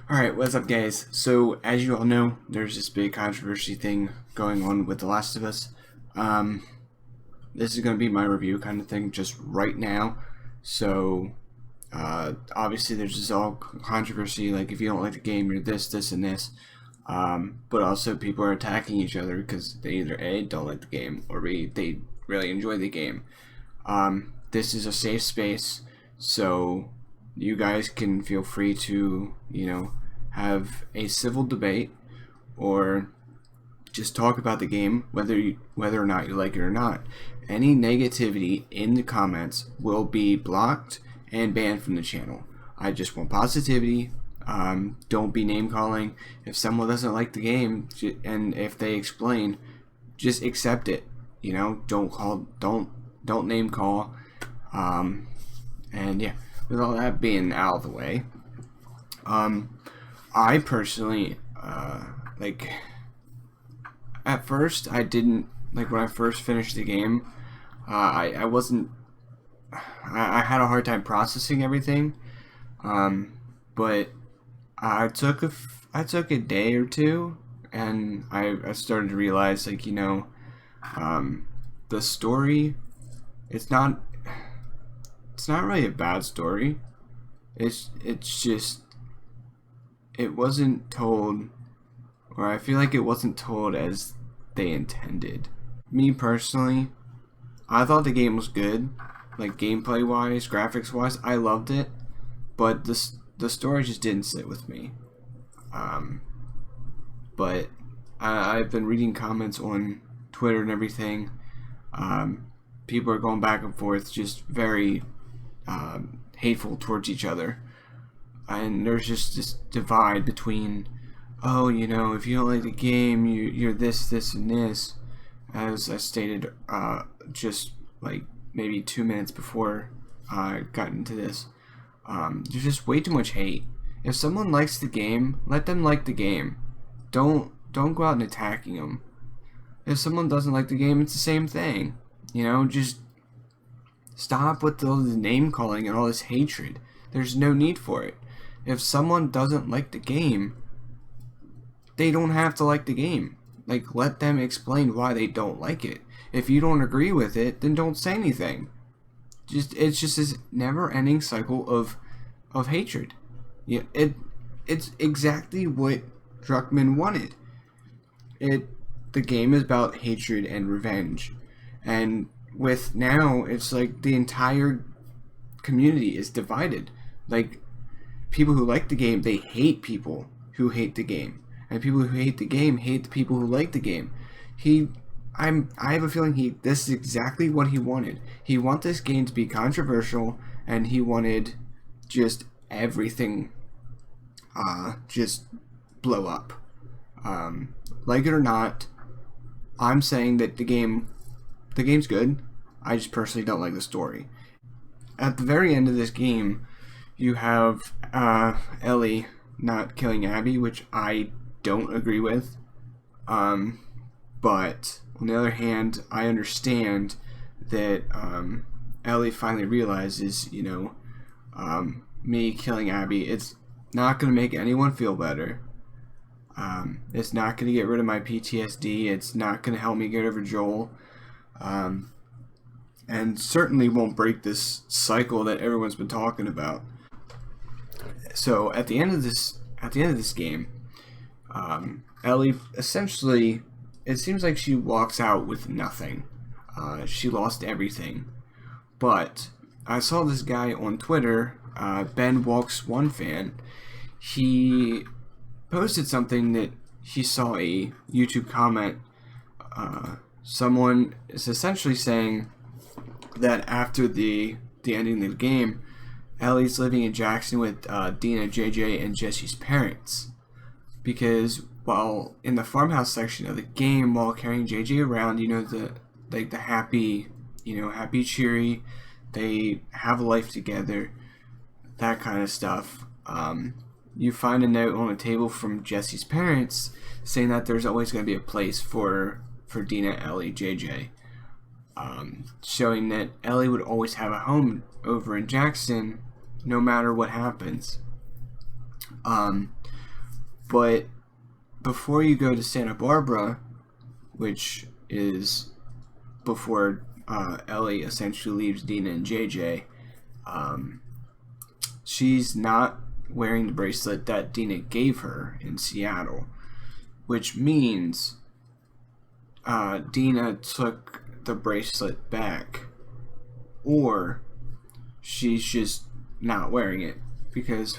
Alright, what's up guys? So, as you all know, there's this big controversy thing going on with The Last of Us. Um, this is going to be my review kind of thing just right now. So, obviously there's this all controversy, like if you don't like the game, you're this, this, and this. But also people are attacking each other because they either A, don't like the game, or B, they really enjoy the game. This is a safe space, so you guys can feel free to, have a civil debate or just talk about the game, whether or not you like it or not. Any negativity in the comments will be blocked and banned from the channel. I just want positivity. Don't be name calling. If someone doesn't like the game and if they explain, just accept it. Don't name call. And yeah, with all that being out of the way, I personally, like, at first I didn't, like, when I first finished the game, I wasn't, I had a hard time processing everything, but I took a day or two, and I started to realize, like, the story, it's not, it's not really a bad story. It's just it wasn't told, or I feel like it wasn't told as they intended. Me personally, I thought the game was good, like gameplay wise, graphics wise, I loved it, but the story just didn't sit with me. Um, but I've been reading comments on Twitter and everything. People are going back and forth, just very hateful towards each other, and there's just this divide between, oh, if you don't like the game, you're this, this, and this, as I stated just like maybe 2 minutes before I got into this. There's just way too much hate. If someone likes the game, let them like the game. Don't go out and attacking them. If someone doesn't like the game, it's the same thing. Just stop with all the name calling and all this hatred. There's no need for it. If someone doesn't like the game, they don't have to like the game. Like, let them explain why they don't like it. If you don't agree with it, then don't say anything. It's just this never-ending cycle of hatred. Yeah, it's exactly what Druckmann wanted. The game is about hatred and revenge, and with now, it's like the entire community is divided. Like, people who like the game, they hate people who hate the game, and people who hate the game hate the people who like the game. I have a feeling this is exactly what he wanted. He wanted this game to be controversial, and he wanted just everything just blow up. Like it or not, I'm saying that the game's good. I just personally don't like the story. At the very end of this game, you have Ellie not killing Abby, which I don't agree with. But on the other hand, I understand that Ellie finally realizes, me killing Abby, it's not going to make anyone feel better. It's not going to get rid of my PTSD. It's not going to help me get over Joel. And certainly won't break this cycle that everyone's been talking about. So at the end of this game, Ellie essentially, it seems like she walks out with nothing. She lost everything. But I saw this guy on Twitter, Ben Walks One Fan. He posted something that he saw a YouTube comment. Someone is essentially saying that after the ending of the game, Ellie's living in Jackson with Dina, JJ, and Jesse's parents, because while in the farmhouse section of the game, while carrying JJ around, the happy, happy, cheery, they have a life together, that kind of stuff. You find a note on a table from Jesse's parents saying that there's always going to be a place for Dina, Ellie, JJ. Showing that Ellie would always have a home over in Jackson no matter what happens. But before you go to Santa Barbara, which is before Ellie essentially leaves Dina and JJ, she's not wearing the bracelet that Dina gave her in Seattle, which means Dina took the bracelet back, or she's just not wearing it, because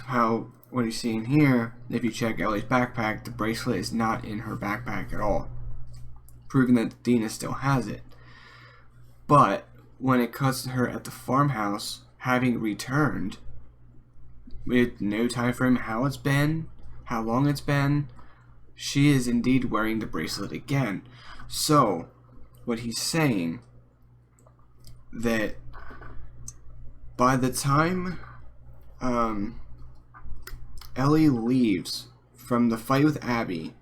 what you're seeing here, if you check Ellie's backpack, the bracelet is not in her backpack at all, proving that Dina still has it. But when it cuts to her at the farmhouse, having returned, with no time frame how long it's been, she is indeed wearing the bracelet again. So, what he's saying, that by the time Ellie leaves from the fight with Abby,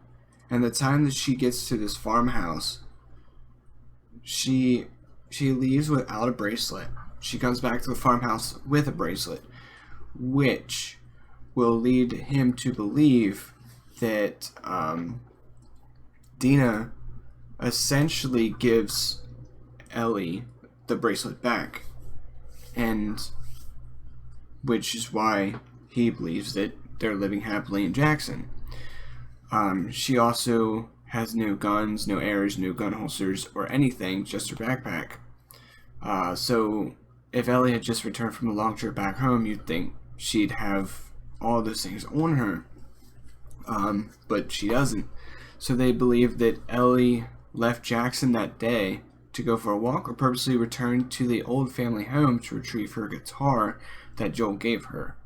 and the time that she gets to this farmhouse, she leaves without a bracelet. She comes back to the farmhouse with a bracelet, which will lead him to believe that Dina essentially gives Ellie the bracelet back, and which is why he believes that they're living happily in Jackson. She also has no guns, no arrows, no gun holsters, or anything, just her backpack. So if Ellie had just returned from a long trip back home, you'd think she'd have all those things on her. But she doesn't. So they believe that Ellie left Jackson that day to go for a walk, or purposely returned to the old family home to retrieve her guitar that Joel gave her.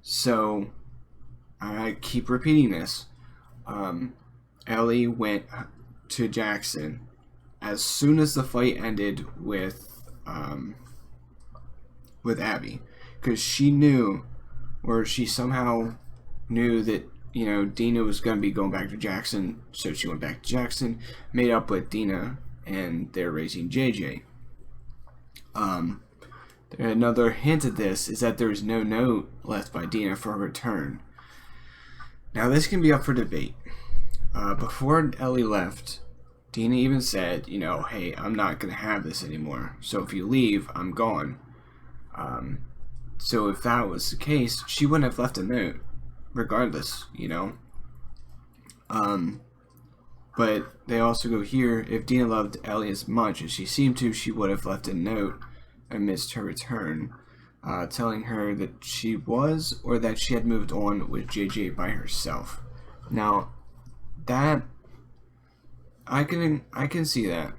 So I keep repeating this. Ellie went to Jackson as soon as the fight ended with Abby, because she knew, or she somehow knew that, you know, Dina was going to be going back to Jackson, so she went back to Jackson, made up with Dina, and they're raising JJ. Another hint of this is that there is no note left by Dina for her return. Now this can be up for debate. Before Ellie left, Dina even said, you know, hey, I'm not going to have this anymore, so if you leave, I'm gone. So if that was the case, she wouldn't have left a note, regardless, you know. But they also go here, if Dina loved Ellie as much as she seemed to, she would have left a note amidst her return, telling her that she was, or that she had moved on with JJ by herself. Now, that I can see that.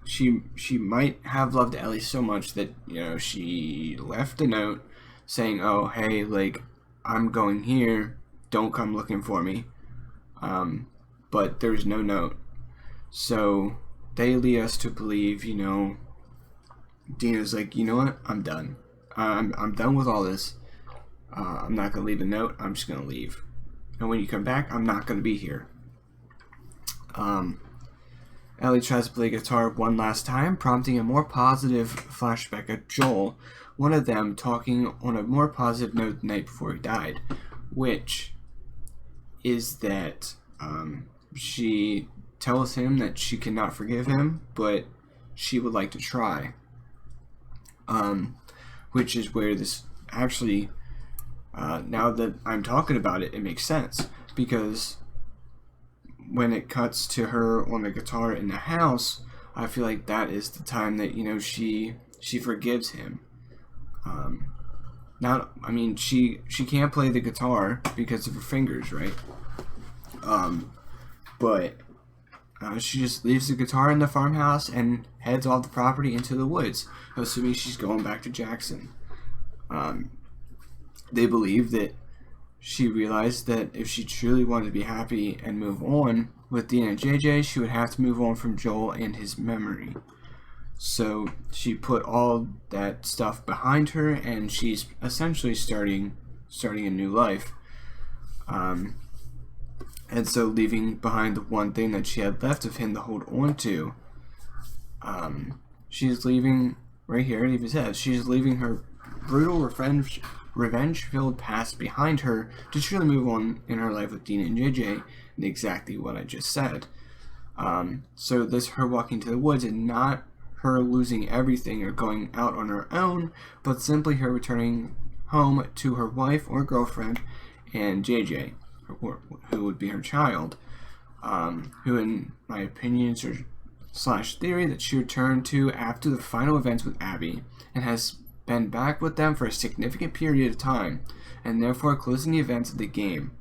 She might have loved Ellie so much that, you know, she left a note saying, oh, hey, like, I'm going here, don't come looking for me. But there's no note. So they lead us to believe, you know, Dina's like, you know what, I'm done. I'm done with all this. I'm not going to leave a note, I'm just going to leave. And when you come back, I'm not going to be here. Ellie tries to play guitar one last time, prompting a more positive flashback of Joel, one of them talking on a more positive note the night before he died, which is that she tells him that she cannot forgive him, but she would like to try. Which is where this actually, now that I'm talking about it, it makes sense, because when it cuts to her on the guitar in the house, I feel like that is the time that, you know, she forgives him. She can't play the guitar because of her fingers, right? But she just leaves the guitar in the farmhouse and heads off the property into the woods, assuming she's going back to Jackson. They believe that she realized that if she truly wanted to be happy and move on with Dina and JJ, she would have to move on from Joel and his memory. So she put all that stuff behind her, and she's essentially starting a new life. And so leaving behind the one thing that she had left of him to hold on to. She's leaving right here, it even says she's leaving her brutal revenge-filled past behind her to truly move on in her life with Dina and JJ, and exactly what I just said. So this her walking to the woods and not her losing everything or going out on her own, but simply her returning home to her wife or girlfriend and JJ, who would be her child, who in my opinions or slash theory that she returned to after the final events with Abby and has been back with them for a significant period of time, and therefore closing the events of the game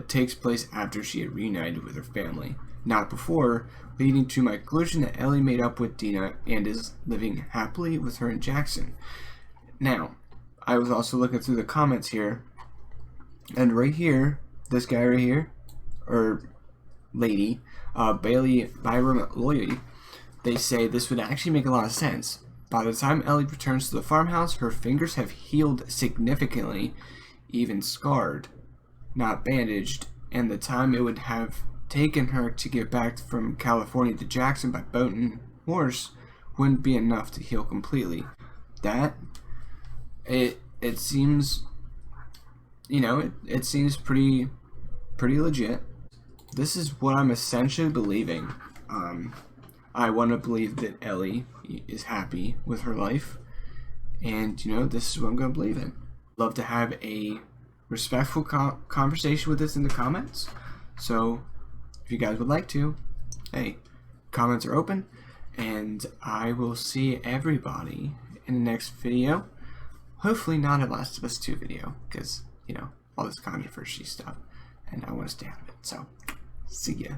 takes place after she had reunited with her family, not before, leading to my conclusion that Ellie made up with Dina and is living happily with her and Jackson. Now, I was also looking through the comments here, and right here, this guy right here, or lady, Bailey Byram Loy, they say this would actually make a lot of sense. By the time Ellie returns to the farmhouse, her fingers have healed significantly, even scarred, not bandaged, and the time it would have taken her to get back from California to Jackson by boat and horse wouldn't be enough to heal completely. That, it seems, you know, it seems pretty legit. This is what I'm essentially believing. I want to believe that Ellie is happy with her life, and you know, this is what I'm going to believe in. Love to have a respectful conversation with this in the comments. So if you guys would like to, hey, comments are open, and I will see everybody in the next video. Hopefully not a Last of Us 2 video, because, you know, all this controversy stuff, and I want to stay out of it. So, see ya.